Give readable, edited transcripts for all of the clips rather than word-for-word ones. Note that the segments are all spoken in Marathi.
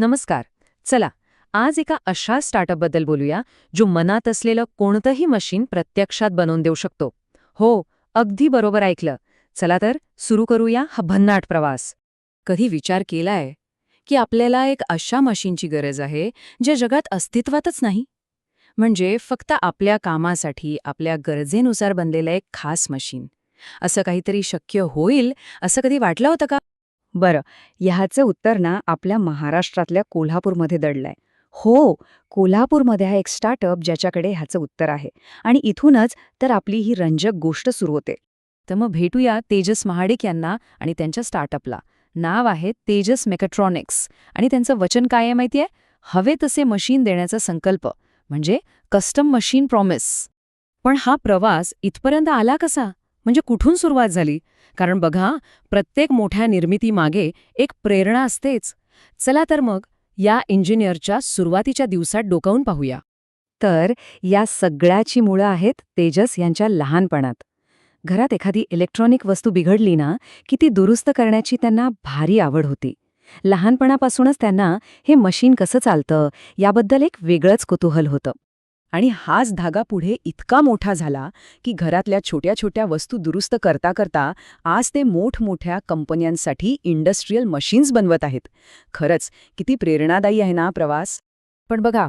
नमस्कार. चला, आज एका अशा स्टार्टअपबद्दल बोलूया जो मनात असलेलं कोणतंही मशीन प्रत्यक्षात बनवून देऊ शकतो. हो, अगदी बरोबर ऐकलं. चला तर सुरू करूया हा भन्नाट प्रवास. कधी विचार केलाय की आपल्याला एक अशा मशीनची गरज आहे जे जगात अस्तित्वातच नाही? म्हणजे फक्त आपल्या कामासाठी, आपल्या गरजेनुसार बनलेलं एक खास मशीन. असं काहीतरी शक्य होईल असं कधी वाटलं होतं का? बरं, ह्याचं उत्तर ना आपल्या महाराष्ट्रातल्या कोल्हापूरमध्ये दडलंय. हो, कोल्हापूरमध्ये हा एक स्टार्टअप ज्याच्याकडे ह्याचं उत्तर आहे. आणि इथूनच तर आपली ही रंजक गोष्ट सुरू होते. तर मग भेटूया तेजस महाडिक यांना आणि त्यांच्या स्टार्टअपला. नाव आहे तेजस मेकॅट्रॉनिक्स आणि त्यांचं वचन काय आहे माहितीये? हवे तसे मशीन देण्याचा संकल्प, म्हणजे कस्टम मशीन प्रॉमिस. पण हा प्रवास इथपर्यंत आला कसा? म्हणजे कुठून सुरुवात झाली? कारण बघा, प्रत्येक मोठ्या निर्मितीमागे एक प्रेरणा असतेच. चला तर मग या इंजिनियरच्या सुरुवातीच्या दिवसात डोकावून पाहूया. तर या सगळ्याची मुळं आहेत तेजस यांच्या लहानपणात. घरात एखादी इलेक्ट्रॉनिक वस्तू बिघडली ना, की ती दुरुस्त करण्याची त्यांना भारी आवड होती. लहानपणापासूनच त्यांना हे मशीन कसं चालतं याबद्दल एक वेगळंच कुतूहल होतं. आणि हाच धागा पुढे इतका मोठा झाला की घरातल्या छोट्या छोट्या वस्तू दुरुस्त करता करता आज ते मोठमोठ्या कंपन्यांसाठी इंडस्ट्रियल मशीन्स बनवत आहेत. खरंच किती प्रेरणादायी आहे ना हा प्रवास. पण बघा,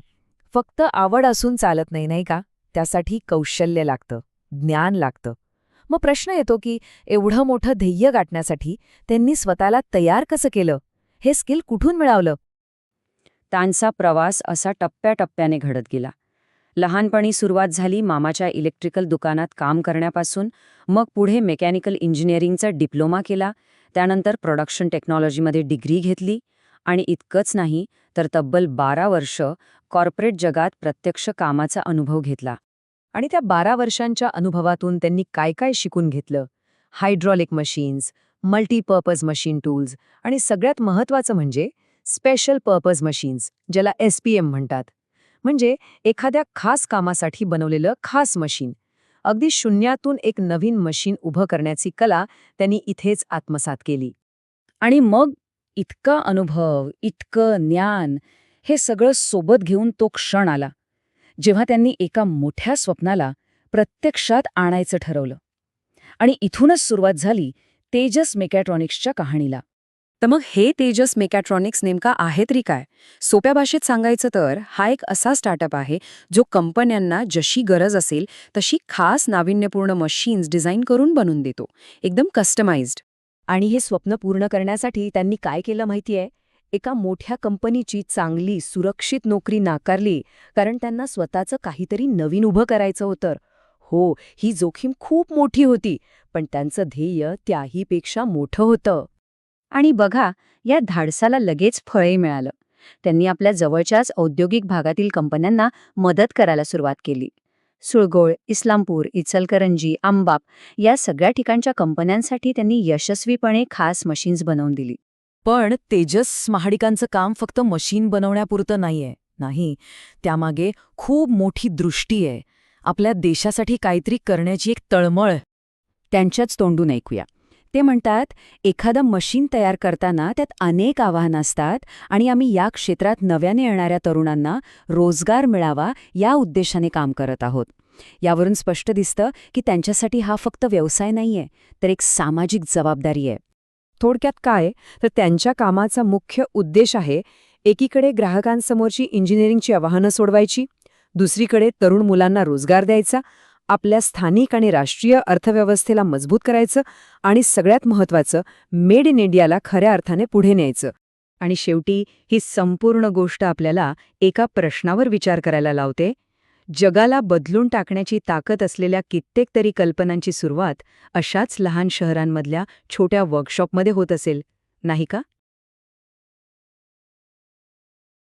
फक्त आवड असून चालत नाही, नाही का? त्यासाठी कौशल्य लागतं, ज्ञान लागतं. मग प्रश्न येतो की एवढं मोठं ध्येय गाठण्यासाठी त्यांनी स्वतःला तयार कसं केलं? हे स्किल कुठून मिळवलं? त्यांचा प्रवास असा टप्प्याटप्प्याने घडत गेला. लहानपणी सुरुवात झाली मामाच्या इलेक्ट्रिकल दुकानात काम करण्यापासून. मग पुढे मेकॅनिकल इंजिनिअरिंगचा डिप्लोमा केला. त्यानंतर प्रोडक्शन टेक्नॉलॉजीमध्ये डिग्री घेतली. आणि इतकंच नाही तर तब्बल 12 वर्ष कॉर्पोरेट जगात प्रत्यक्ष कामाचा अनुभव घेतला. आणि त्या 12 वर्षांच्या अनुभवातून त्यांनी काय काय शिकून घेतलं? Hydraulic machines, multipurpose machine tools आणि सगळ्यात महत्त्वाचं म्हणजे स्पेशल पर्पज मशीन्स, ज्याला SPM म्हणतात. म्हणजे एखाद्या खास कामासाठी बनवलेलं खास मशीन. अगदी शून्यातून एक नवीन मशीन उभं करण्याची कला त्यांनी इथेच आत्मसात केली. आणि मग इतका अनुभव, इतकं ज्ञान, हे सगळं सोबत घेऊन तो क्षण आला जेव्हा त्यांनी एका मोठ्या स्वप्नाला प्रत्यक्षात आणायचं ठरवलं. आणि इथूनच सुरुवात झाली तेजस मेकॅट्रॉनिक्सच्या कहाणीला. तर मग हे तेजस मेकॅट्रॉनिक्स नेमका आहे तरी काय? सोप्या भाषेत सांगायचं तर हा एक असा स्टार्टअप आहे जो कंपन्यांना जशी गरज असेल तशी खास नाविन्यपूर्ण मशीन्स डिझाईन करून बनवून देतो, एकदम कस्टमाइज्ड. आणि हे स्वप्न पूर्ण करण्यासाठी त्यांनी काय केलं माहितीये? एका मोठ्या कंपनीची चांगली सुरक्षित नोकरी नाकारली, कारण त्यांना स्वतःचं काहीतरी नवीन उभं करायचं होतं. हो, ही जोखीम खूप मोठी होती, पण त्यांचं ध्येय त्याहीपेक्षा मोठं होतं. आणि बघा, या धाडसाला लगेच फळही मिळालं. त्यांनी आपल्या जवळच्याच औद्योगिक भागातील कंपन्यांना मदत करायला सुरुवात केली. सुळगोळ, इस्लामपूर, इचलकरंजी, आंबाप या सगळ्या ठिकाणच्या कंपन्यांसाठी त्यांनी यशस्वीपणे खास मशीन्स बनवून दिली. पण तेजस महाडिकांचं काम फक्त मशीन बनवण्यापुरतं नाहीये. नाही, त्यामागे खूप मोठी दृष्टी आहे. आपल्या देशासाठी काहीतरी करण्याची एक तळमळ. त्यांच्याच तोंडून ऐकूया. ते म्हणतात, एखादं मशीन तयार करताना त्यात अनेक आव्हानं असतात आणि आम्ही या क्षेत्रात नव्याने येणाऱ्या तरुणांना रोजगार मिळावा या उद्देशाने काम करत आहोत. यावरून स्पष्ट दिसतं की त्यांच्यासाठी हा फक्त व्यवसाय नाहीये, तर एक सामाजिक जबाबदारी आहे. थोडक्यात काय, तर त्यांच्या कामाचा मुख्य उद्देश आहे एकीकडे ग्राहकांसमोरची इंजिनिअरिंगची आव्हानं सोडवायची, दुसरीकडे तरुण मुलांना रोजगार द्यायचा, आपल्या स्थानिक आणि राष्ट्रीय अर्थव्यवस्थेला मजबूत करायचं आणि सगळ्यात महत्त्वाचं मेड इन इंडियाला खऱ्या अर्थाने पुढे न्यायचं. आणि शेवटी ही संपूर्ण गोष्ट आपल्याला एका प्रश्नावर विचार करायला लावते. जगाला बदलून टाकण्याची ताकद असलेल्या कित्येक तरी कल्पनांची सुरुवात अशाच लहान शहरांमधल्या छोट्या वर्कशॉपमध्ये होत असेल, नाही का?